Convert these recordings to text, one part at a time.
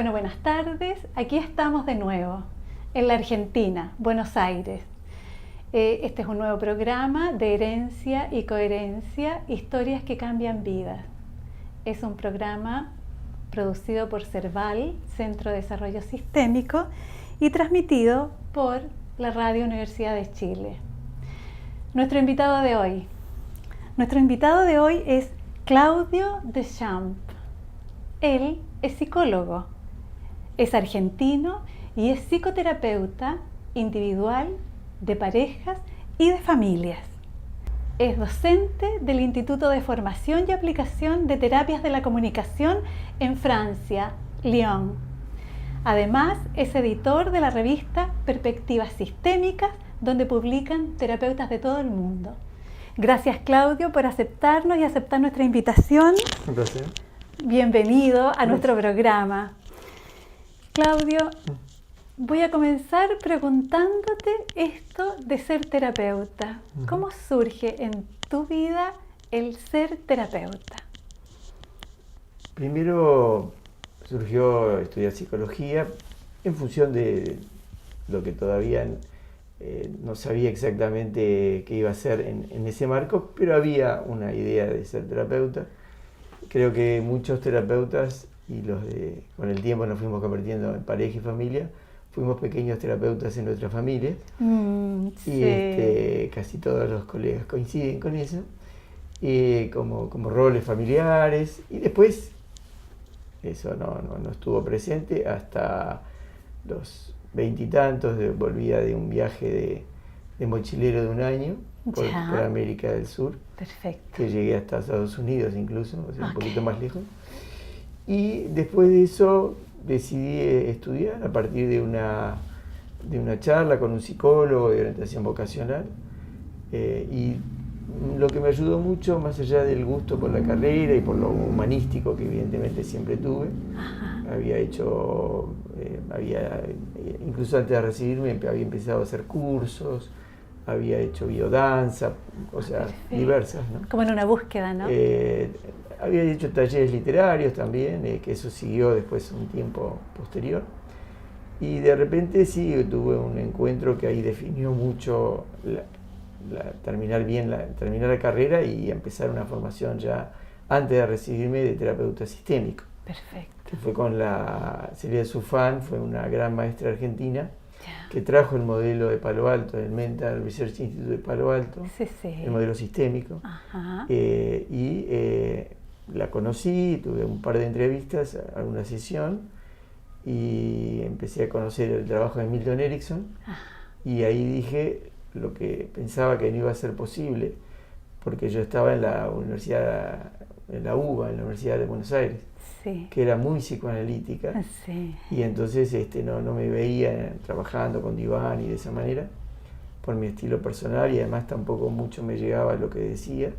Bueno, buenas tardes. Aquí estamos de nuevo, en la Argentina, Buenos Aires. Este es un nuevo programa de herencia y coherencia, historias que cambian vidas. Es un programa producido por CERVAL, Centro de Desarrollo Sistémico, y transmitido por la Radio Universidad de Chile. Nuestro invitado de hoy es Claudio Deschamps. Él es psicólogo, es argentino y es psicoterapeuta individual, de parejas y de familias. Es docente del Instituto de Formación y Aplicación de Terapias de la Comunicación en Francia, Lyon. Además, es editor de la revista Perspectivas Sistémicas, donde publican terapeutas de todo el mundo. Gracias, Claudio, por aceptarnos y aceptar nuestra invitación. Un placer. Bienvenido a nuestro programa. Claudio, voy a comenzar preguntándote esto de ser terapeuta. ¿Cómo surge en tu vida el ser terapeuta? Primero surgió estudiar psicología en función de lo que todavía no sabía exactamente qué iba a hacer en ese marco, pero había una idea de ser terapeuta. Creo que muchos terapeutas, y con el tiempo nos fuimos convirtiendo en pareja y familia, fuimos pequeños terapeutas en nuestra familia. Sí. Y casi todos los colegas coinciden con eso, como roles familiares. Y después eso no estuvo presente hasta los 20 y tantos. Volvía de un viaje de mochilero de un año por América del Sur. Perfecto. Que llegué hasta Estados Unidos incluso, o sea, un poquito más lejos. Y después de eso decidí estudiar a partir de una charla con un psicólogo de orientación vocacional. Y lo que me ayudó mucho, más allá del gusto por la carrera y por lo humanístico que evidentemente siempre tuve, incluso antes de recibirme había empezado a hacer cursos, había hecho biodanza, cosas diversas, ¿no? Como en una búsqueda, ¿no? Había hecho talleres literarios también, que eso siguió después un tiempo posterior. Y de repente sí, tuve un encuentro que ahí definió mucho terminar la carrera y empezar una formación ya antes de recibirme de terapeuta sistémico. Perfecto. Que fue con Silvia Sufán, fue una gran maestra argentina que trajo el modelo de Palo Alto, el Mental Research Institute de Palo Alto, el modelo sistémico. La conocí, tuve un par de entrevistas, alguna sesión, y empecé a conocer el trabajo de Milton Erickson. Y ahí dije lo que pensaba que no iba a ser posible, porque yo estaba en la universidad, en la UBA, en la Universidad de Buenos Aires, que era muy psicoanalítica, y entonces no me veía trabajando con diván y de esa manera, por mi estilo personal, y además tampoco mucho me llegaba lo que decía.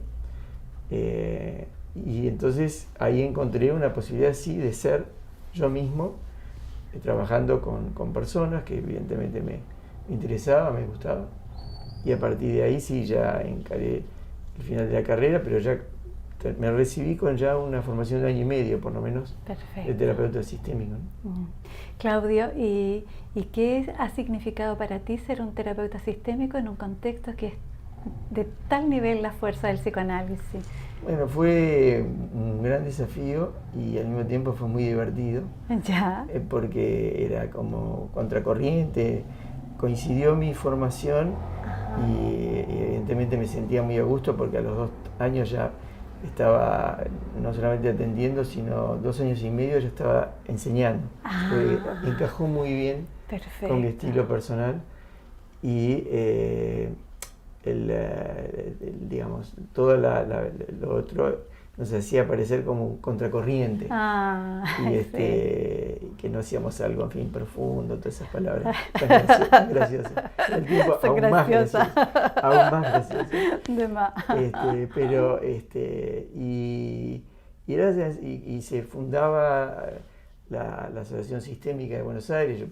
Y entonces ahí encontré una posibilidad sí de ser yo mismo, trabajando con personas que evidentemente me interesaba, me gustaba, y a partir de ahí sí ya encaré el final de la carrera, pero ya me recibí con ya una formación de 1 año y medio por lo menos. Perfecto. De terapeuta sistémico, ¿no? Claudio, ¿y qué ha significado para ti ser un terapeuta sistémico en un contexto que es de tal nivel la fuerza del psicoanálisis? Bueno, fue un gran desafío y al mismo tiempo fue muy divertido. Porque era como contracorriente, coincidió mi formación y evidentemente me sentía muy a gusto porque a los 2 años ya estaba no solamente atendiendo, sino 2 años y medio ya estaba enseñando. Encajó muy bien. Perfecto. Con mi estilo personal y digamos, todo lo otro nos hacía parecer como un contracorriente. Que no hacíamos algo, en fin, profundo, todas esas palabras tan graciosas. El tiempo aún más gracioso. Pero y se fundaba la Asociación Sistémica de Buenos Aires. Yo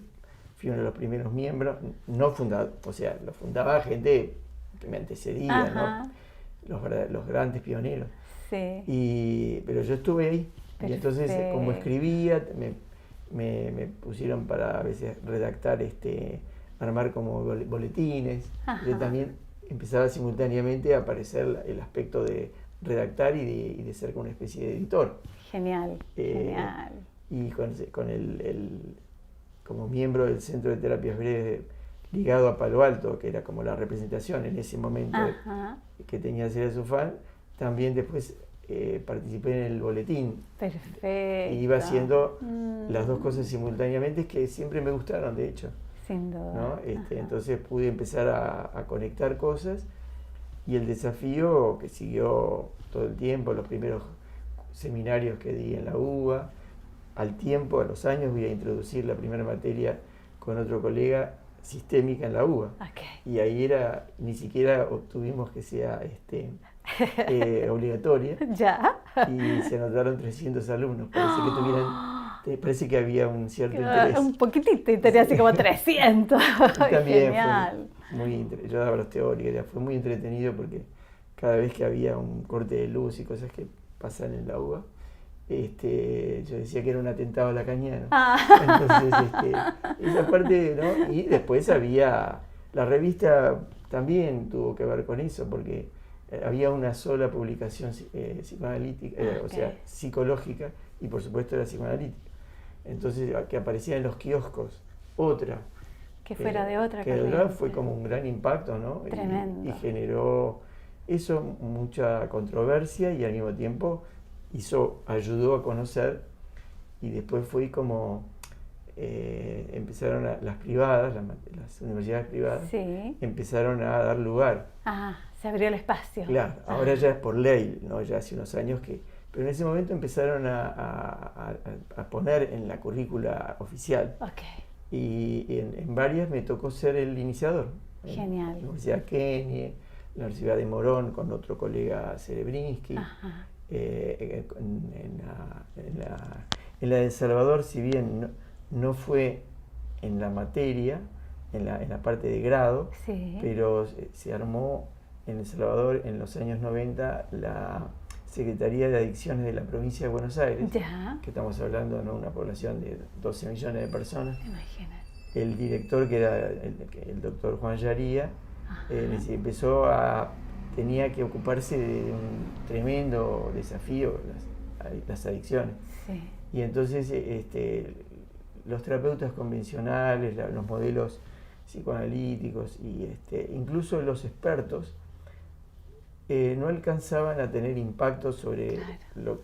fui uno de los primeros miembros, no fundado, o sea, lo fundaba gente que me antecedía, ¿no? Los grandes pioneros. Pero yo estuve ahí. Perfecto. Y entonces, como escribía, me pusieron para a veces redactar, armar como boletines. Yo también empezaba simultáneamente a aparecer el aspecto de redactar y de ser como una especie de editor. Genial, genial. Y como miembro del Centro de Terapias Breves ligado a Palo Alto, que era como la representación en ese momento que tenía Celia Sufán, también después participé en el boletín. Perfecto. Y iba haciendo las dos cosas simultáneamente, que siempre me gustaron, de hecho. Sin duda. ¿No? Entonces pude empezar a conectar cosas, y el desafío que siguió todo el tiempo, los primeros seminarios que di en la UBA, al tiempo, a los años, voy a introducir la primera materia con otro colega, sistémica en la UBA. Y ahí ni siquiera obtuvimos que sea obligatoria. Ya. Y se anotaron 300 alumnos. Parece que había un cierto interés. Un poquitito interés, así como 300. También genial. Yo daba los teóricos, fue muy entretenido porque cada vez que había un corte de luz y cosas que pasan en la UBA, yo decía que era un atentado lacaniano. Entonces, esa parte, ¿no? Y después la revista también tuvo que ver con eso, porque había una sola publicación psicoanalítica, o sea, psicológica, y por supuesto era psicoanalítica. Entonces, que aparecía en los kioscos otra. Que fuera de otra. Que de verdad fue como un gran impacto, ¿no? Tremendo. Y generó eso mucha controversia, y al mismo tiempo ayudó a conocer, y después fue como empezaron las privadas, las universidades privadas, empezaron a dar lugar. Se abrió el espacio. Claro, ahora ya es por ley, ¿no? Ya hace unos años pero en ese momento empezaron a poner en la currícula oficial. Y en varias me tocó ser el iniciador. Genial. En la Universidad Kenia, la Universidad de Morón con otro colega Cerebrinsky. En la de El Salvador, si bien no fue en la materia, en la parte de grado, pero se armó en El Salvador en los años 90 la Secretaría de Adicciones de la provincia de Buenos Aires, que estamos hablando de una población de 12 millones de personas. Imagínate. El director, que era el doctor Juan Yaría, tenía que ocuparse de un tremendo desafío, las adicciones. Y entonces los terapeutas convencionales, los modelos psicoanalíticos y incluso los expertos no alcanzaban a tener impacto sobre lo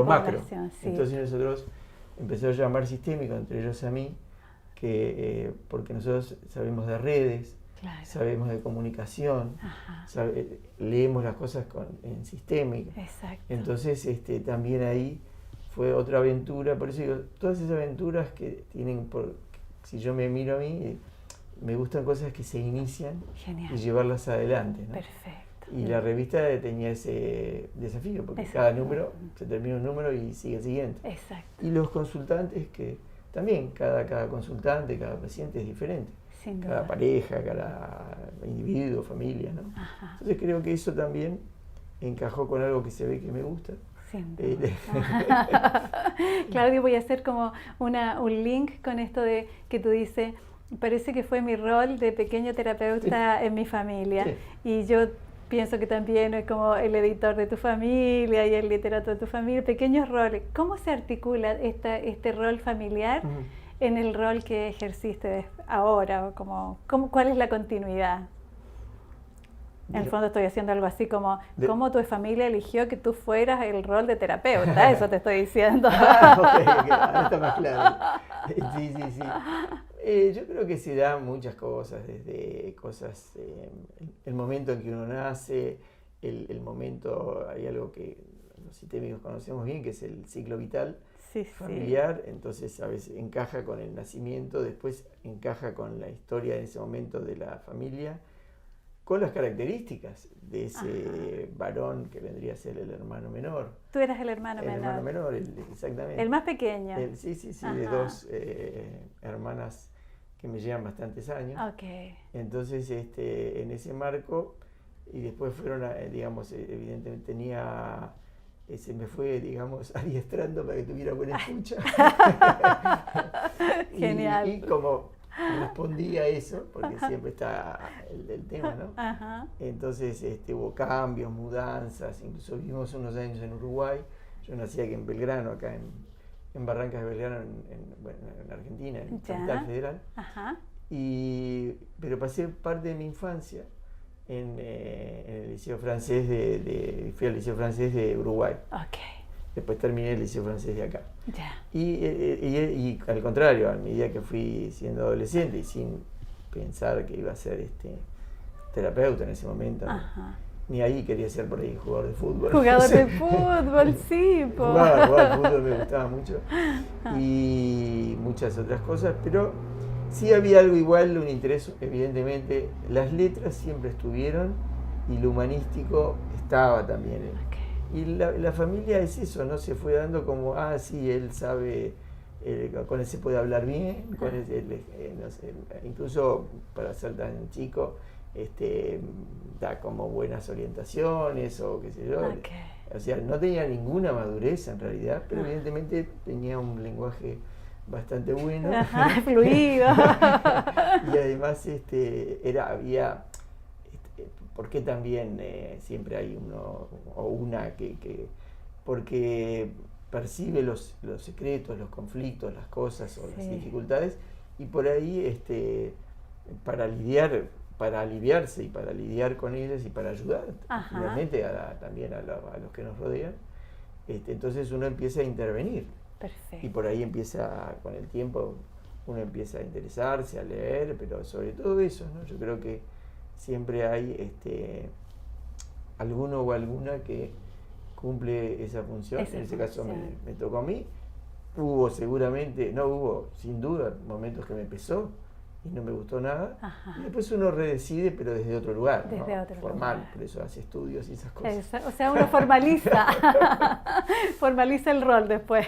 macro. Entonces nosotros empezamos a llamar sistémico, entre ellos a mí, porque nosotros sabemos de redes, sabemos de comunicación, leemos las cosas en sistémica. Entonces también ahí fue otra aventura. Por eso digo, todas esas aventuras que tienen, si yo me miro a mí, me gustan cosas que se inician. Genial. Y llevarlas adelante, ¿no? Perfecto. Y la revista tenía ese desafío, porque cada número, se termina un número y sigue el siguiente. Exacto. Y los consultantes, que también cada consultante, cada paciente es diferente. Cada pareja, cada individuo, familia, ¿no? Entonces creo que eso también encajó con algo que se ve que me gusta. Claudio, voy a hacer como un link con esto de que tú dices, parece que fue mi rol de pequeño terapeuta en mi familia. Y yo pienso que también es como el editor de tu familia y el literato de tu familia, pequeños roles. ¿Cómo se articula este rol familiar en el rol que ejerciste ahora? ¿Cuál es la continuidad? En el fondo estoy haciendo algo así como cómo tu familia eligió que tú fueras el rol de terapeuta, eso te estoy diciendo. Ahora está más claro. Sí. Yo creo que se dan muchas cosas, desde cosas, el momento en que uno nace, el momento, hay algo que los sistémicos conocemos bien, que es el ciclo vital familiar. Entonces a veces encaja con el nacimiento, después encaja con la historia en ese momento de la familia, con las características de ese varón que vendría a ser el hermano menor. Tú eras el hermano menor. El hermano menor, exactamente. El más pequeño. Sí, de dos hermanas que me llevan bastantes años. Entonces, en ese marco, y después fueron, digamos, evidentemente tenía se me fue, digamos, adiestrando para que tuviera buena escucha. Genial. Y como respondí a eso, porque siempre está el tema, ¿no? Ajá. Entonces hubo cambios, mudanzas, incluso vivimos unos años en Uruguay. Yo nací aquí en Belgrano, acá en Barrancas de Belgrano, bueno, en Argentina, en Capital Federal. Ajá. Pero pasé parte de mi infancia en el Liceo Francés fui al Liceo Francés de Uruguay. Okay. Después terminé el Liceo Francés de acá. Ya. Y al contrario, a medida que fui siendo adolescente y sin pensar que iba a ser terapeuta en ese momento, ni ahí quería ser por ahí jugador de fútbol. Jugador de fútbol, sí. Jugaba al fútbol, me gustaba mucho. Y muchas otras cosas, pero sí había algo igual, un interés, evidentemente. Las letras siempre estuvieron y lo humanístico estaba también. Y la familia es eso, ¿no? Se fue dando como, sí, él sabe, con él se puede hablar bien, con él, no sé, incluso para ser tan chico, da como buenas orientaciones o qué sé yo. O sea, no tenía ninguna madurez en realidad, pero evidentemente tenía un lenguaje bastante bueno. Fluido. Y además había... porque también siempre hay uno o una porque percibe los secretos, los conflictos, las cosas o las dificultades, y por ahí para aliviarse y para lidiar con ellas y para ayudar realmente también a los que nos rodean, entonces uno empieza a intervenir. Perfecto. Y por ahí con el tiempo uno empieza a interesarse, a leer, pero sobre todo eso, ¿no? Yo creo que siempre hay alguno o alguna que cumple esa función. En ese caso me tocó a mí. Hubo sin duda, momentos que me pesó y no me gustó nada. Y después uno redecide, pero desde otro lugar, formal, por eso hace estudios y esas cosas. O sea, uno formaliza, formaliza el rol después.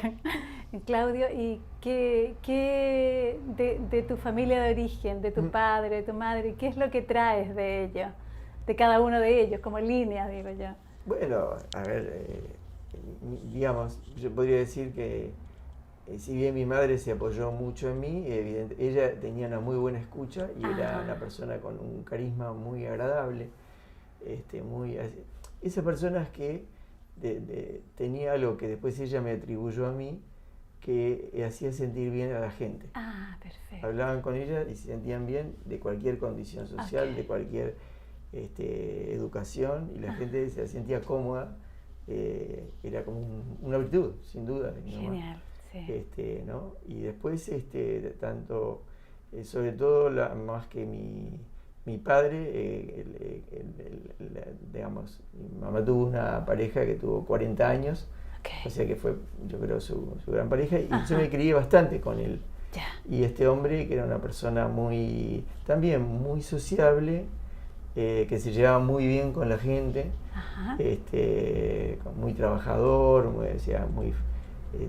Claudio, ¿y qué de tu familia de origen, de tu padre, de tu madre, qué es lo que traes de ellos, de cada uno de ellos, como línea, digo yo? Bueno, a ver, digamos, yo podría decir que si bien mi madre se apoyó mucho en mí, ella tenía una muy buena escucha y era una persona con un carisma muy agradable, esas personas que tenía algo que después ella me atribuyó a mí, que hacía sentir bien a la gente. Perfecto. Hablaban con ella y se sentían bien de cualquier condición social, de cualquier educación, y la gente se sentía cómoda. Era como una virtud, sin duda. Genial, sí. ¿no? Y después, tanto, sobre todo, más que mi padre, digamos, mi mamá tuvo una pareja que tuvo 40 años, o sea que fue, yo creo, su gran pareja, y yo me crié bastante con él. Y este hombre, que era una persona también muy sociable, que se llevaba muy bien con la gente, muy trabajador,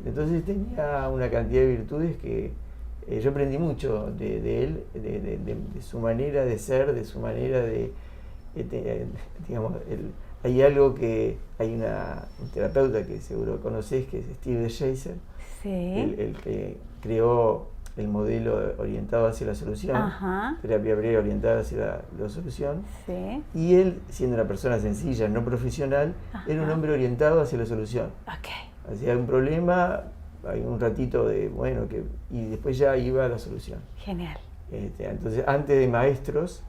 entonces tenía una cantidad de virtudes que yo aprendí mucho de él, de su manera de ser, de su manera digamos, hay algo hay un terapeuta que seguro conocés, que es Steve DeShazer, el que creó el modelo orientado hacia la solución, terapia breve orientada hacia la solución, y él, siendo una persona sencilla, no profesional, era un hombre orientado hacia la solución. Hacía un problema, hay un ratito y después ya iba a la solución. Genial. Entonces, antes de maestros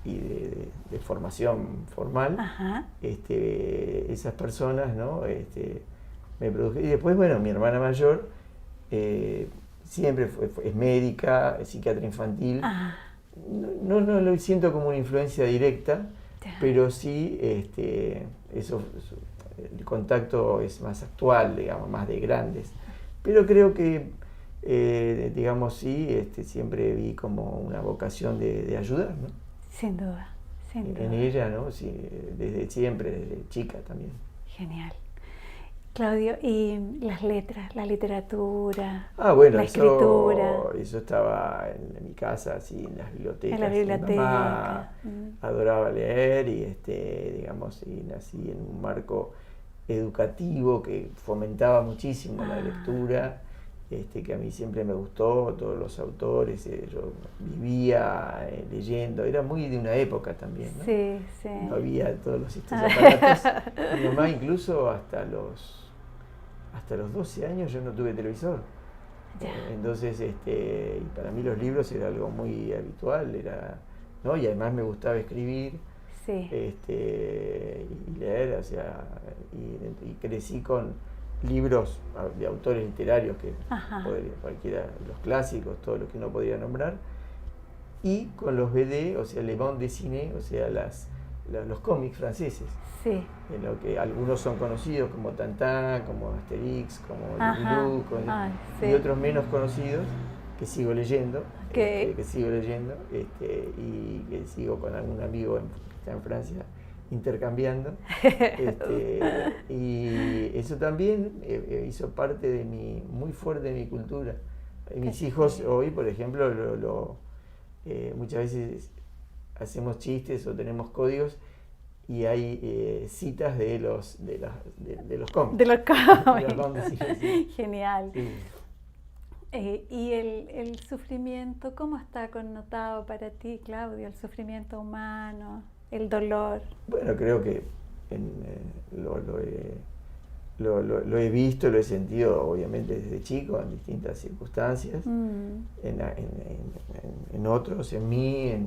y de formación formal, esas personas, ¿no? Me produjeron. Y después, mi hermana mayor siempre es médica, es psiquiatra infantil. No lo siento como una influencia directa, pero sí el contacto es más actual, digamos, más de grandes. Pero creo que, digamos, siempre vi como una vocación de ayudar, ¿no? Sin duda, sin duda. En ella, ¿no? Sí, desde siempre, desde chica también. Genial. Claudio, ¿y las letras, la literatura, bueno, la escritura? Eso estaba en mi casa, así, en las bibliotecas. En la biblioteca. Mi mamá adoraba leer y, digamos, y nací en un marco educativo que fomentaba muchísimo la lectura, que a mí siempre me gustó, todos los autores, yo vivía leyendo, era muy de una época también, ¿no? Sí, sí. No había todos estos aparatos. Mi mamá incluso hasta los 12 años yo no tuve televisor. Entonces, y para mí los libros era algo muy habitual, ¿no? Y además me gustaba escribir. Sí. Y leer, o sea, y crecí con libros de autores literarios que cualquiera, los clásicos, todo lo que uno podía nombrar, y con los BD, o sea, Le Bande Dessinée, o sea, los cómics franceses, sí. en lo que algunos son conocidos como Tintin, como Asterix, como Lulú, y otros menos conocidos que sigo leyendo, y que sigo con algún amigo que está en Francia intercambiando, y eso también hizo parte muy fuerte de mi cultura. Mis hijos hoy, por ejemplo, muchas veces hacemos chistes o tenemos códigos y hay citas de los cómics. De los cómics. Sí. Genial. Sí. ¿Y el sufrimiento, cómo está connotado para ti, Claudio? El sufrimiento humano, el dolor. Bueno, creo que lo he visto, lo he sentido obviamente desde chico en distintas circunstancias, en otros, en mí, en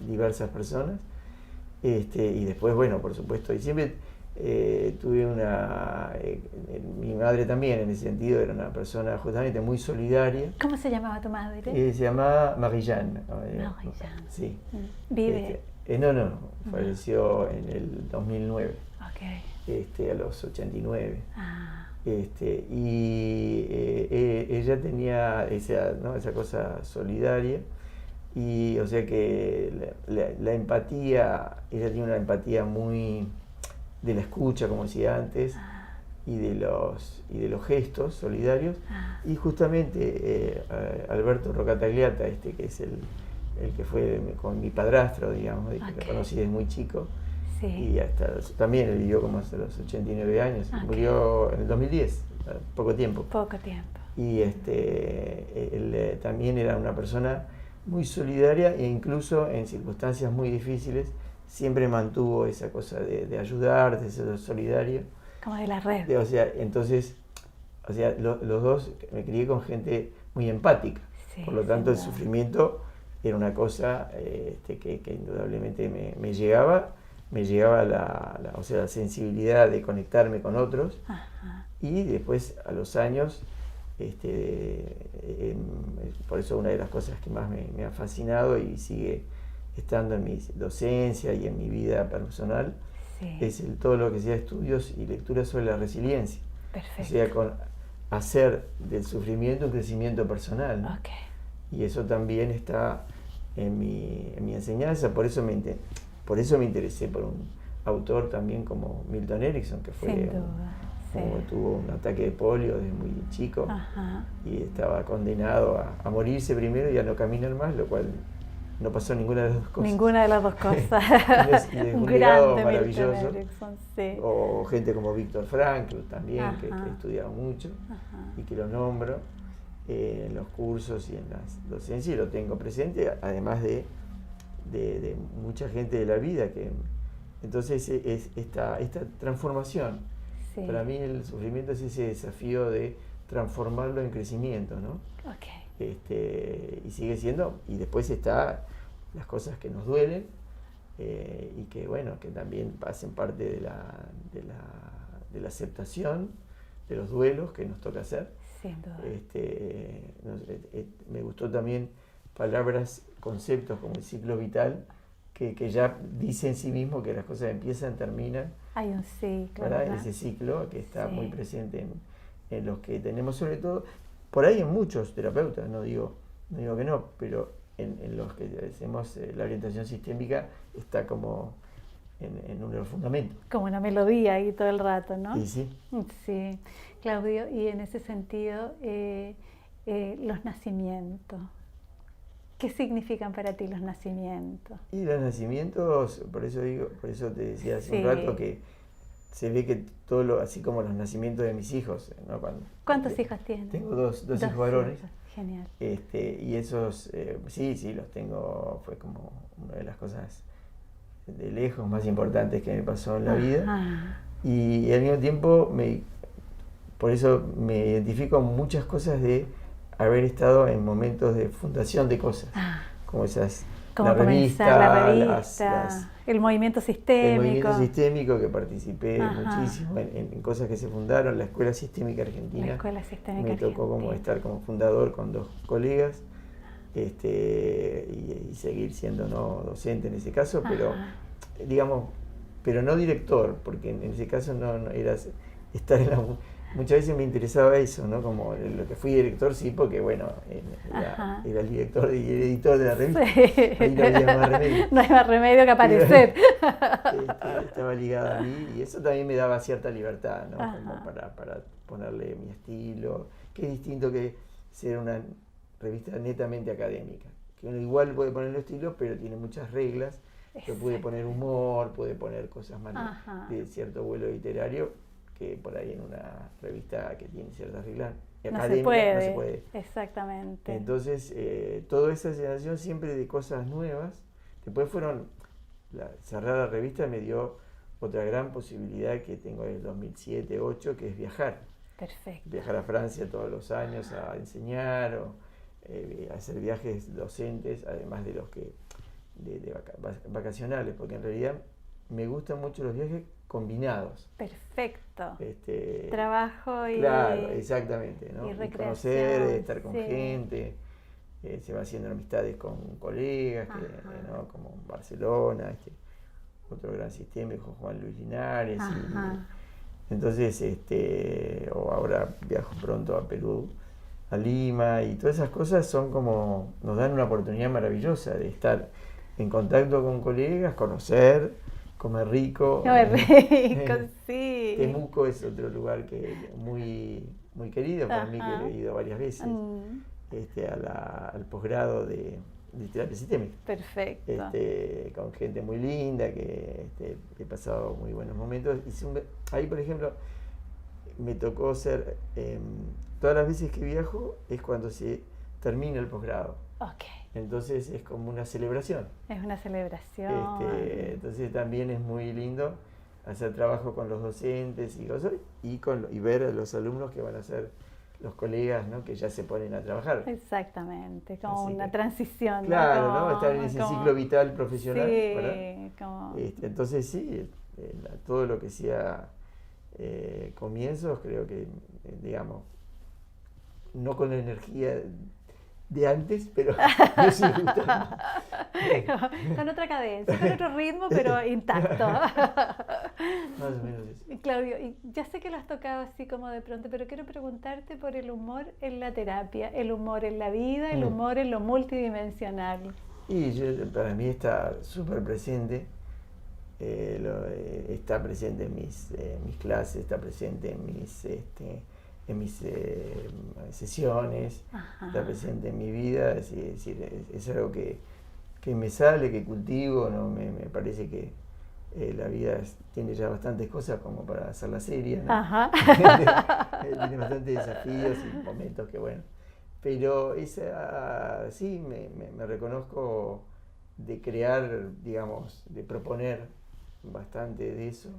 diversas personas, y después, bueno, por supuesto, y siempre tuve mi madre también en ese sentido era una persona justamente muy solidaria. ¿Cómo se llamaba tu madre? Se llamaba Marie-Jeanne. Marie-Jeanne. Sí. ¿Vive? No, falleció en el 2009. Okay. A los 89. Ella tenía esa cosa solidaria, y o sea que la empatía, ella tiene una empatía muy de la escucha, como decía antes, y de los gestos solidarios, y justamente Alberto Rocatagliata, que es el que fue con mi padrastro, digamos, que lo conocí desde muy chico. Sí. Y también él vivió como hasta los 89 años, murió en el 2010, poco tiempo. Y él también era una persona muy solidaria, e incluso en circunstancias muy difíciles siempre mantuvo esa cosa de ayudar, de ser solidario. Como de la red. Entonces, los dos, me crié con gente muy empática, por lo tanto el sufrimiento era una cosa que indudablemente me llegaba la sensibilidad de conectarme con otros. Y después a los años, por eso una de las cosas que más me ha fascinado y sigue estando en mi docencia y en mi vida personal, es todo lo que sea estudios y lecturas sobre la resiliencia. Perfecto. O sea, con hacer del sufrimiento un crecimiento personal, ¿no? Y eso también está en mi enseñanza, por eso me interesé por un autor también como Milton Erickson, que tuvo un ataque de polio desde muy chico. Y estaba condenado a morirse primero y a no caminar más, lo cual no pasó ninguna de las dos cosas. Ninguna de las dos cosas. Y es un legado maravilloso. Milton Erickson, sí. O gente como Víctor Frankl también, que he estudiado mucho y que lo nombro en los cursos y en las docencias, y lo tengo presente, además de mucha gente de la vida. Entonces esta transformación, para mí el sufrimiento es ese desafío de transformarlo en crecimiento, ¿no? Y sigue siendo, y después está las cosas que nos duelen, y que bueno, que también hacen parte de la aceptación de los duelos que nos toca hacer. Sin duda. Me gustó también palabras, conceptos como el ciclo vital, que ya dice en sí mismo que las cosas empiezan, terminan. Hay un ciclo, ¿verdad? Ese ciclo que está muy presente en los que tenemos, sobre todo, por ahí en muchos terapeutas, no digo que no, pero en los que hacemos la orientación sistémica está como en uno de los fundamentos. Como una melodía ahí todo el rato, ¿no? Sí. Sí, Claudio, y en ese sentido, los nacimientos. ¿Qué significan para ti los nacimientos? Y los nacimientos, por eso te decía hace un rato que se ve que todo lo, así como los nacimientos de mis hijos, ¿no? ¿Cuántos hijos tienes? Tengo dos hijos varones. Genial. Y esos, sí, los tengo, fue como una de las cosas de lejos más importantes que me pasó en la vida. Y al mismo tiempo, por eso me identifico con muchas cosas de haber estado en momentos de fundación de cosas, como esas... Como comenzar la revista, el movimiento sistémico. El movimiento sistémico, que participé muchísimo en cosas que se fundaron, la Escuela Sistémica Argentina. La Escuela Sistémica Me tocó como estar como fundador con 2 colegas, y seguir siendo no docente en ese caso, pero digamos, pero no director, porque en ese caso no era estar en la... Muchas veces me interesaba eso, ¿no? Como lo que fui director, sí, porque bueno, era el director y el editor de la revista. Sí. Ahí no había más remedio. No hay más remedio que aparecer. Estaba ligado a mí y eso también me daba cierta libertad, ¿no? Como para ponerle mi estilo, que es distinto que ser una revista netamente académica, que uno igual puede ponerle estilo, pero tiene muchas reglas, que puede poner humor, puede poner cosas más de cierto vuelo literario, que por ahí en una revista que tiene ciertas reglas académicas no se puede. Exactamente. Entonces, toda esa sensación siempre de cosas nuevas. Después cerrar la revista me dio otra gran posibilidad que tengo en el 2007-2008, que es viajar. Perfecto. Viajar a Francia todos los años a enseñar o hacer viajes docentes, además de los que vacacionales, porque en realidad me gustan mucho los viajes combinados. Perfecto. Trabajo Trabajo y... Claro, exactamente, ¿no? Y recreación, conocer, estar con gente, se va haciendo amistades con colegas, ¿no? Como Barcelona, otro gran sistémico, Juan Luis Linares. Entonces, o ahora viajo pronto a Perú, a Lima, y todas esas cosas son como, nos dan una oportunidad maravillosa de estar en contacto con colegas, conocer, comer rico. Comer rico, sí. Temuco es otro lugar que muy, muy querido para mí, que he ido varias veces, al posgrado de terapia sistémica. Perfecto. Con gente muy linda, que he pasado muy buenos momentos. Ahí, por ejemplo, me tocó ser, todas las veces que viajo es cuando se termina el posgrado. Entonces es como una celebración. Es una celebración. Entonces también es muy lindo hacer trabajo con los docentes y ver a los alumnos que van a ser los colegas, ¿no? Que ya se ponen a trabajar. Exactamente, como Así una que, transición. Claro, ¿no? Estar en ese ciclo vital profesional. Sí, entonces sí, todo lo que sea comienzos, creo que, digamos, no con la energía de antes, pero me sigue gustando. Con otra cadencia, con otro ritmo, pero intacto. Más o menos eso. Claudio, y ya sé que lo has tocado así como de pronto, pero quiero preguntarte por el humor en la terapia, el humor en la vida, el humor en lo multidimensional. Y para mí está súper presente, está presente en mis clases, está presente en mis sesiones, está presente en mi vida, es decir, es algo que me sale, que cultivo, ¿no? Me parece que la vida tiene ya bastantes cosas como para hacerla seria, ¿no? Tiene bastantes desafíos y momentos que bueno, pero sí, me reconozco de crear, digamos, de proponer bastante de eso,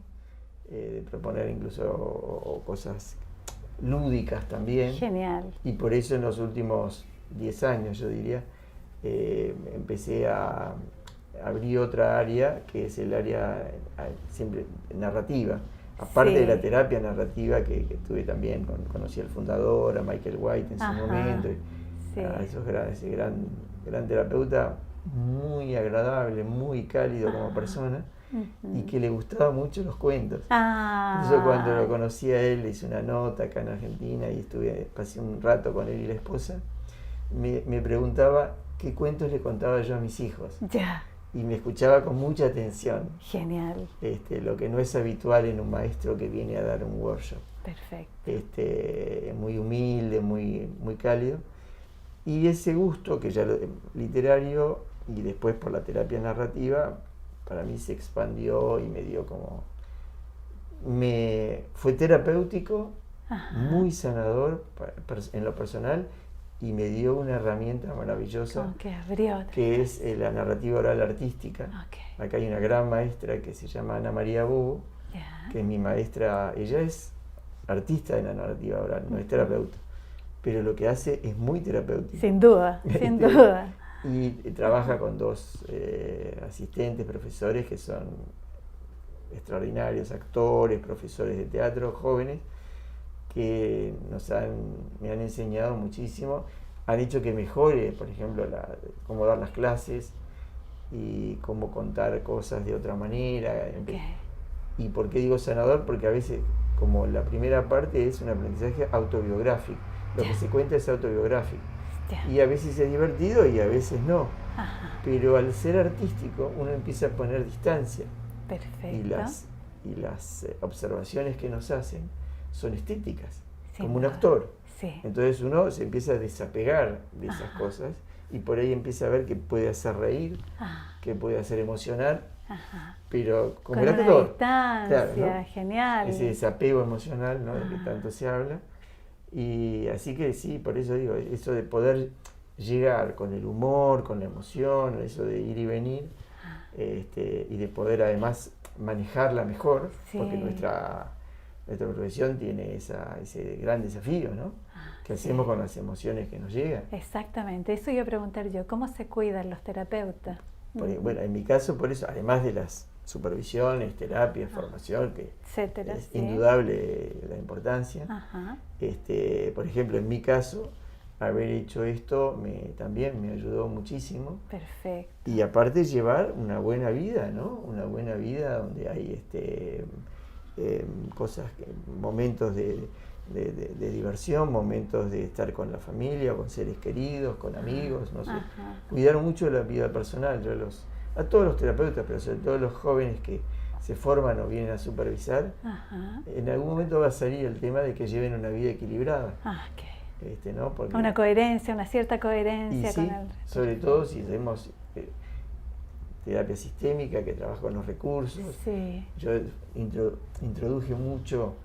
de proponer incluso cosas lúdicas también. Genial. Y por eso en los últimos 10 años, yo diría, empecé a abrir otra área, que es el área siempre narrativa. Aparte de la terapia narrativa que tuve también, conocí al fundador, a Michael White en su momento, a ese gran terapeuta, muy agradable, muy cálido como persona, y que le gustaban mucho los cuentos. Yo cuando lo conocí a él, le hice una nota acá en Argentina y pasé un rato con él y la esposa, me preguntaba qué cuentos le contaba yo a mis hijos. Y me escuchaba con mucha atención. Genial. Lo que no es habitual en un maestro que viene a dar un workshop. Perfecto. Muy humilde, muy, muy cálido. Y ese gusto que ya literario y después por la terapia narrativa, para mí se expandió y me dio como fue terapéutico, Ajá. muy sanador en lo personal, y me dio una herramienta maravillosa Como que abrió. que es la narrativa oral artística. Ok. Acá hay una gran maestra que se llama Ana María Bobo, Ya. que es mi maestra. Ella es artista de la narrativa oral, no es terapeuta, pero lo que hace es muy terapéutico. Sin duda, sin duda. Y trabaja con dos asistentes, profesores que son extraordinarios, actores, profesores de teatro, jóvenes, que me han enseñado muchísimo, han hecho que mejore, por ejemplo, cómo dar las clases y cómo contar cosas de otra manera. Okay. ¿Y por qué digo sanador? Porque a veces, como la primera parte es un aprendizaje autobiográfico, lo que se cuenta es autobiográfico. Y a veces es divertido y a veces no. Ajá. Pero al ser artístico uno empieza a poner distancia. Perfecto. Y las observaciones que nos hacen son estéticas, Sin como un duda. actor. Sí. Entonces uno se empieza a desapegar de esas cosas y por ahí empieza a ver que puede hacer reír, que puede hacer emocionar, pero como con el una actor. distancia, Claro, ¿no? genial. Ese desapego emocional, ¿no? Del que tanto se habla. Y así que sí, por eso digo, eso de poder llegar con el humor, con la emoción, eso de ir y venir, y de poder además manejarla mejor, Sí. porque nuestra profesión tiene ese gran desafío, ¿no? ¿Qué hacemos con las emociones que nos llegan? Exactamente, eso iba a preguntar yo, ¿cómo se cuidan los terapeutas? Bueno, en mi caso, por eso, además de las supervisiones, terapias, formación, que Etcétera, es sí. indudable la importancia. Ajá. Por ejemplo, en mi caso, haber hecho esto también me ayudó muchísimo. Perfecto. Y aparte llevar una buena vida, ¿no? Una buena vida donde hay cosas, momentos de diversión, momentos de estar con la familia, con seres queridos, con amigos, no sé. Cuidar mucho la vida personal. A todos los terapeutas, pero sobre todo los jóvenes que se forman o vienen a supervisar, en algún momento va a salir el tema de que lleven una vida equilibrada. Okay. ¿No? Porque, una coherencia, una cierta coherencia. Y sí, sobre todo si hacemos terapia sistémica que trabaja con los recursos. Sí. Yo introduje mucho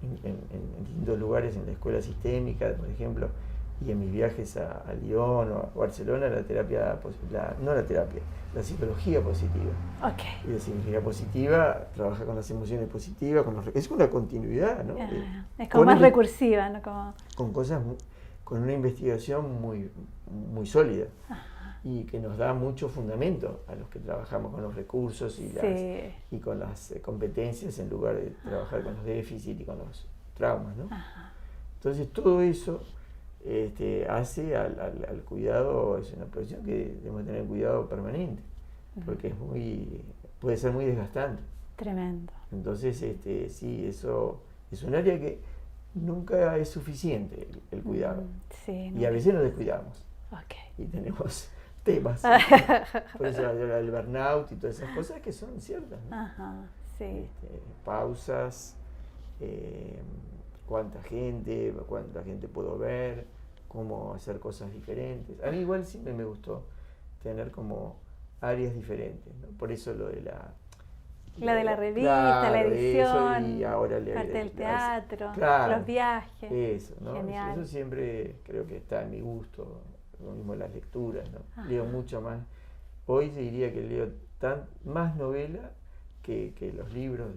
en distintos lugares en la escuela sistémica, por ejemplo, y en mis viajes a Lyon o a Barcelona, la psicología positiva. Okay. Y la psicología positiva trabaja con las emociones positivas, es una continuidad, ¿no? Es como más recursiva, ¿no? Con cosas, con una investigación muy, muy sólida. Y que nos da mucho fundamento a los que trabajamos con los recursos y con las competencias en lugar de trabajar con los déficits y con los traumas, ¿no? Entonces todo eso hace al cuidado, es una profesión que debemos tener cuidado permanente, porque puede ser muy desgastante. Tremendo. Entonces, sí, eso es un área que nunca es suficiente el cuidado. Sí, y a veces nos descuidamos. Okay. Y tenemos temas. Por eso el burnout y todas esas cosas que son ciertas, ¿no? Sí. Pausas, cuánta gente puedo ver, cómo hacer cosas diferentes. A mí igual siempre me gustó tener como áreas diferentes, ¿no? Por eso lo de la revista, la edición, eso, y ahora parte del teatro, claro, los viajes. Eso, ¿no? Genial. Eso siempre creo que está en mi gusto. Lo mismo las lecturas, ¿no? Leo mucho más. Hoy te diría que leo más novela que los libros,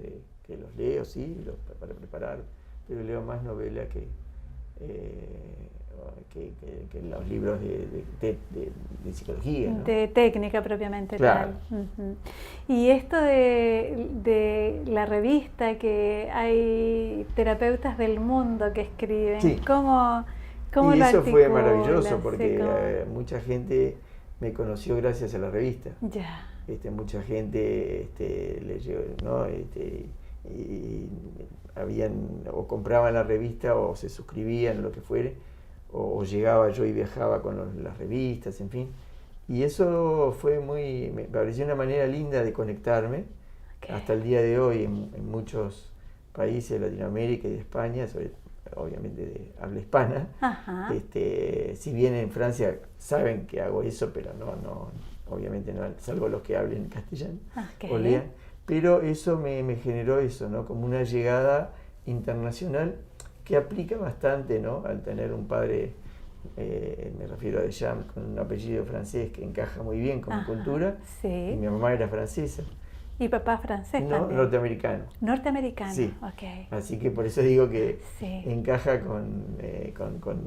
que los leo, sí, para preparar, pero leo más novela que los libros de psicología, ¿no? De técnica propiamente claro. tal. Y esto de la revista, que hay terapeutas del mundo que escriben, sí. ¿Cómo y lo eso articulas? fue maravilloso porque mucha gente me conoció gracias a la revista. Ya. Mucha gente leyó, ¿no? Y o compraban la revista o se suscribían o lo que fuere, o llegaba yo y viajaba con las revistas, en fin. Y eso me pareció una manera linda de conectarme. Hasta el día de hoy en muchos países de Latinoamérica y de España, obviamente de habla hispana. Si bien en Francia saben que hago eso, pero no obviamente no, salvo los que hablen castellano o lean, pero eso me generó eso, ¿no? Como una llegada internacional que aplica bastante, ¿no? Al tener un padre, me refiero a Deschamps, con un apellido francés que encaja muy bien con mi cultura, sí. y mi mamá era francesa. ¿Y papá francés también? Norteamericano. Norteamericano, sí. Ok. Así que por eso digo que sí. encaja con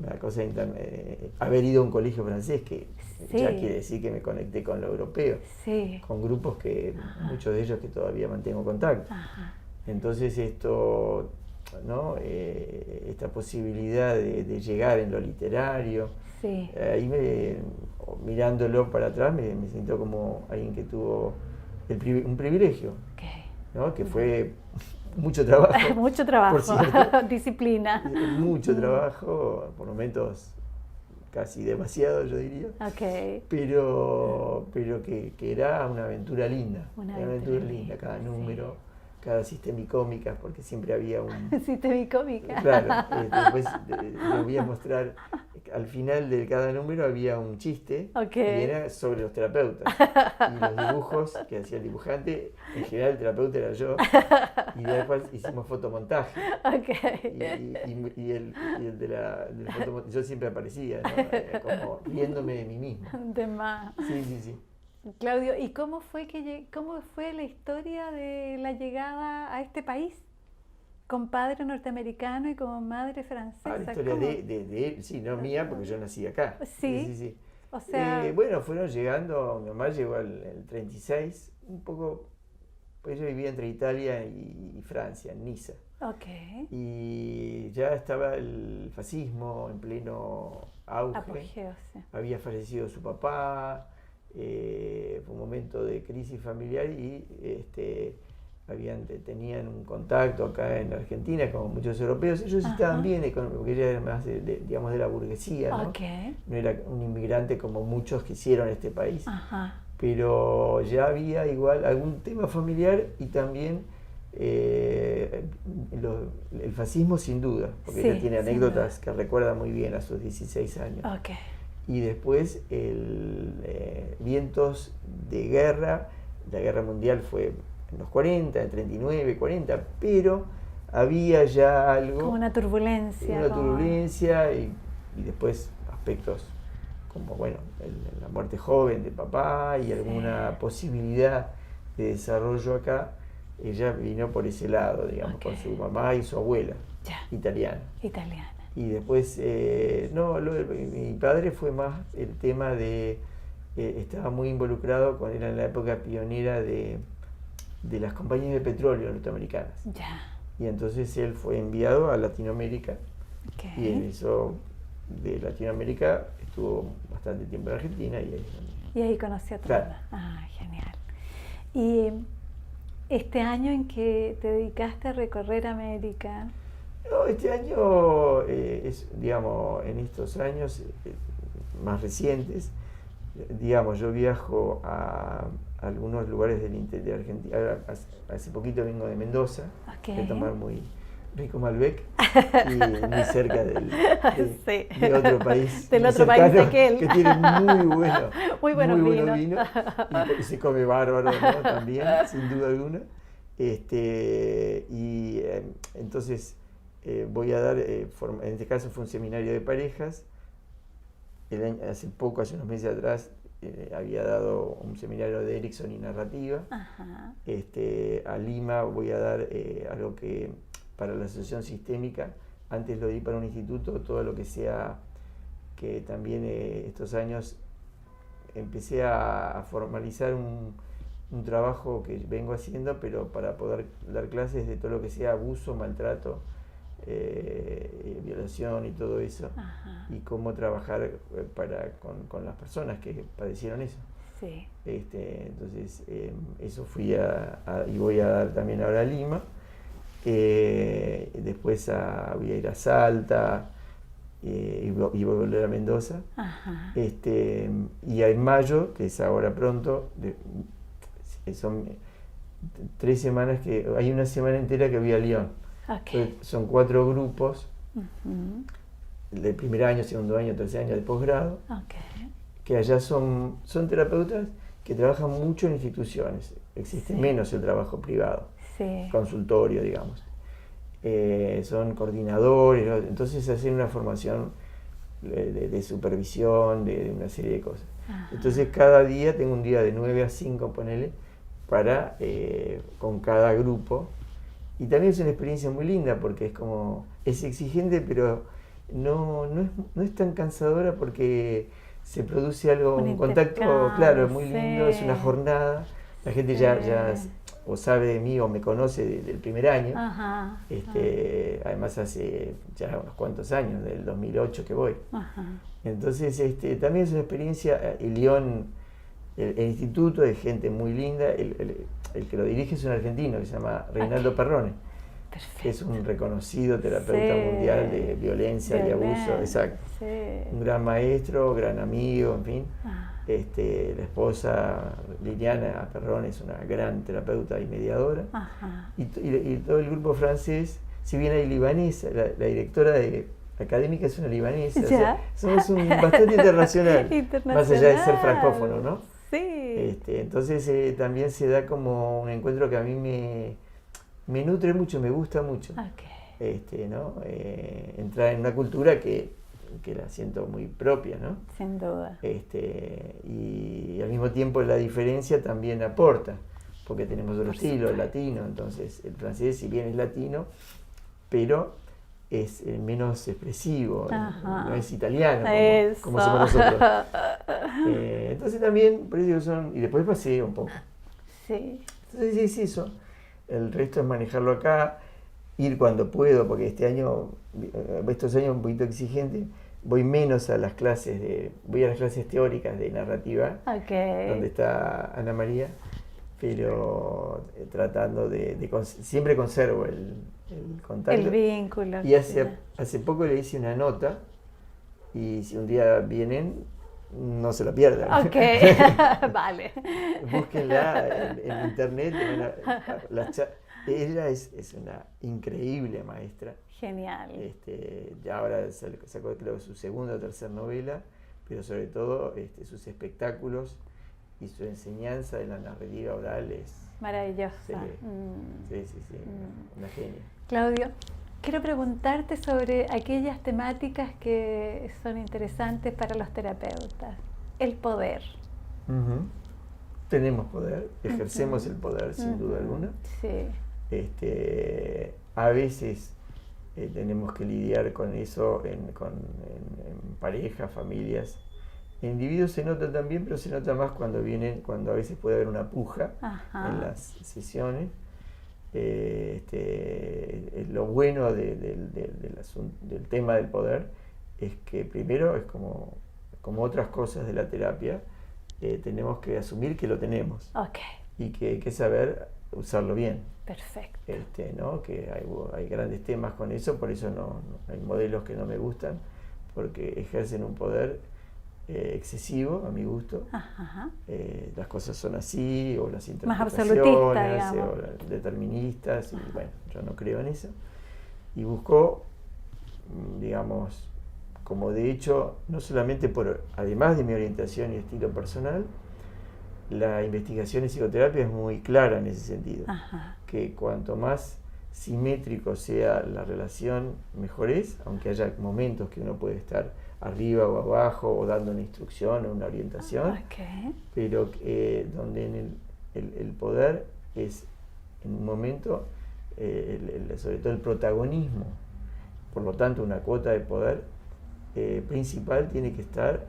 la cosa de haber ido a un colegio francés, que sí. ya quiere decir que me conecté con lo europeo, sí. con grupos que muchos de ellos que todavía mantengo contacto. Entonces esto, ¿no? Esta posibilidad de llegar en lo literario, sí. ahí mirándolo para atrás me siento como alguien que tuvo un privilegio, ¿no? Que fue mucho trabajo. Mucho trabajo, por cierto, disciplina. Mucho trabajo, por momentos casi demasiado, yo diría. Pero que era una aventura linda. Una aventura linda, cada número, cada sistemicómica, porque siempre había un... Sistemicómica. Claro, después les voy a mostrar, al final de cada número había un chiste, y era sobre los terapeutas. Y los dibujos que hacía el dibujante, en general el terapeuta era yo, y después hicimos fotomontaje. Y el del fotomontaje, yo siempre aparecía, ¿no? Como riéndome de mí mismo. De más. Sí. Claudio, ¿y cómo fue la historia de la llegada a este país? Con padre norteamericano y con madre francesa. La historia de él, sí, no mía, porque yo nací acá. Sí. O sea... bueno, fueron llegando, mi mamá llegó el 36, un poco, pues yo vivía entre Italia y Francia, en Niza. Y ya estaba el fascismo en pleno auge. Apogeo, sí. Había fallecido su papá, fue un momento de crisis familiar y tenían un contacto acá en Argentina con muchos europeos. Ellos estaban bien porque ella era más digamos de la burguesía, ¿no? No era un inmigrante como muchos que hicieron este país. Pero ya había igual algún tema familiar y también el fascismo sin duda, porque ella tiene anécdotas que recuerda muy bien a sus 16 años. Y después vientos de guerra, la guerra mundial fue en los 40, en 39, 40, pero había ya algo... Como una turbulencia. Y después aspectos como, bueno, la muerte joven de papá y alguna posibilidad de desarrollo acá. Ella vino por ese lado, digamos, con su mamá y su abuela, italiana. Y después, mi padre fue más el tema de... estaba muy involucrado era en la época pionera de las compañías de petróleo norteamericanas. Y entonces él fue enviado a Latinoamérica. Y en eso de Latinoamérica estuvo bastante tiempo en Argentina. Y ahí conoció a tu mamá. Genial. Y este año en que te dedicaste a recorrer América... No, este año, digamos, en estos años más recientes, digamos, yo viajo a algunos lugares del interior de Argentina. Hace poquito vengo de Mendoza, de tomar muy rico Malbec, y muy cerca de otro país. Del otro país de aquel. Que tiene muy buenos vinos. Y se come bárbaro, ¿no? También, sin duda alguna. Entonces voy a dar, en este caso fue un seminario de parejas. Hace unos meses atrás, había dado un seminario de Erikson y narrativa. A Lima voy a dar algo que para la asociación sistémica, antes lo di para un instituto, todo lo que sea, que también estos años empecé a formalizar un trabajo que vengo haciendo, pero para poder dar clases de todo lo que sea abuso, maltrato, violación y todo eso, y cómo trabajar con las personas que padecieron eso. Entonces eso fui y voy a dar también ahora a Lima. Después voy a ir a Salta y voy a volver a Mendoza. Y en mayo, que es ahora pronto, son 3 semanas hay una semana entera que voy a Lyon. Son 4 grupos, del primer año, segundo año, tercer año de posgrado, que allá son terapeutas que trabajan mucho en instituciones, existe Sí. menos el trabajo privado, Sí. consultorio, digamos. Son coordinadores, ¿no? Entonces hacen una formación de supervisión, de una serie de cosas. Ajá. Entonces cada día tengo un día de 9 a 5, ponele, para, con cada grupo. Y también es una experiencia muy linda porque es como, es exigente, pero no es tan cansadora porque se produce algo, un contacto, claro, muy lindo, es una jornada. La gente ya o sabe de mí o me conoce del primer año. Ajá. Además hace ya unos cuantos años, del 2008 que voy. Ajá. Entonces también es una experiencia. Y Lyon, el instituto es gente muy linda. El que lo dirige es un argentino que se llama Reinaldo Perrone, Perfecto. que es un reconocido terapeuta mundial de violencia y abuso. Exacto. Sí. Un gran maestro, gran amigo, en fin. La esposa Liliana Perrone es una gran terapeuta y mediadora. Ajá. Y todo el grupo francés, si bien hay libanesa, la directora académica es una libanesa, o sea, somos bastante internacional, más allá de ser francófono, ¿no? Sí. Entonces también se da como un encuentro que a mí me nutre mucho, me gusta mucho. ¿No? Entrar en una cultura que la siento muy propia, ¿no? Sin duda. Y al mismo tiempo la diferencia también aporta, porque tenemos otro estilo, el latino. Entonces el francés, si bien es latino, pero es menos expresivo, no es italiano como somos nosotros. Entonces también, por eso y después paseo un poco. Sí. Entonces es eso. El resto es manejarlo acá, ir cuando puedo, porque estos años un poquito exigente, voy menos a las clases voy a las clases teóricas de narrativa, donde está Ana María, pero tratando siempre conservo el contacto. El vínculo. Y hace poco le hice una nota, y si un día vienen, no se la pierdan. Vale. Búsquenla en internet. Ella es una increíble maestra. Genial. Ya ahora sacó, creo, su segunda o tercera novela, pero sobre todo sus espectáculos y su enseñanza de la narrativa oral es maravillosa. Sí. Una genia. Claudio, quiero preguntarte sobre aquellas temáticas que son interesantes para los terapeutas. El poder. Tenemos poder, ejercemos el poder sin duda alguna. Sí. A veces tenemos que lidiar con eso en parejas, familias. En individuos se nota también, pero se nota más cuando a veces puede haber una puja en las sesiones. Lo bueno del tema del poder es que primero es como otras cosas de la terapia, tenemos que asumir que lo tenemos y que hay que saber usarlo bien. Perfecto. ¿No? Que hay grandes temas con eso, por eso no hay modelos que no me gustan, porque ejercen un poder excesivo a mi gusto. Las cosas son así, o las interpretaciones, o las deterministas, y bueno, yo no creo en eso. Y busco, digamos, como de hecho, no solamente además de mi orientación y estilo personal, la investigación en psicoterapia es muy clara en ese sentido, que cuanto más simétrico sea la relación, mejor es, aunque haya momentos que uno puede estar arriba o abajo, o dando una instrucción o una orientación, pero donde el poder es en un momento, sobre todo el protagonismo, por lo tanto una cuota de poder principal tiene que estar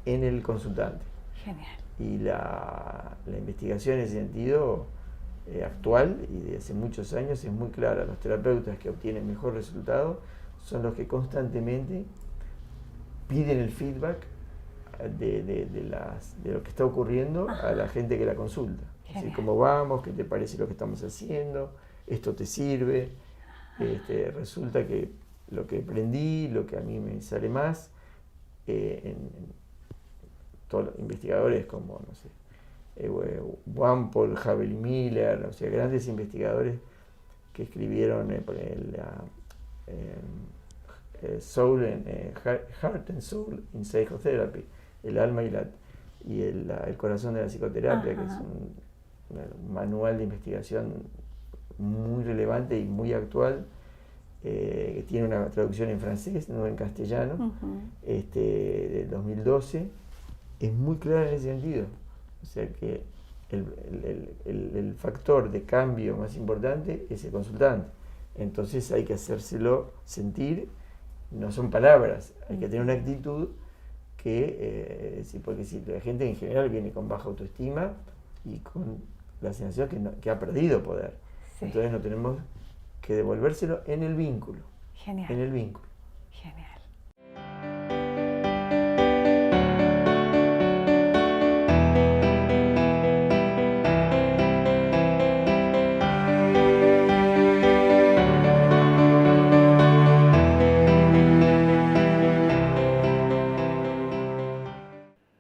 en el consultante. Genial. Y la investigación en ese sentido actual y de hace muchos años es muy clara. Los terapeutas que obtienen mejor resultado son los que constantemente piden el feedback de lo que está ocurriendo a la gente que la consulta. Así, ¿cómo vamos? ¿Qué te parece lo que estamos haciendo? ¿Esto te sirve? Resulta que lo que aprendí, lo que a mí me sale más, todos los investigadores como, no sé, Wampol, Havel y Miller, o sea, grandes investigadores que escribieron Heart and Soul in Psychotherapy, el alma y el corazón de la psicoterapia, que es manual de investigación muy relevante y muy actual, que tiene una traducción en francés, no en castellano, del 2012, es muy clara en ese sentido. O sea que el factor de cambio más importante es el consultante. Entonces hay que hacérselo sentir, no son palabras, hay que tener una actitud que, porque si la gente en general viene con baja autoestima y con la sensación que ha perdido poder, entonces no tenemos que devolvérselo en el vínculo. Genial. En el vínculo. Genial.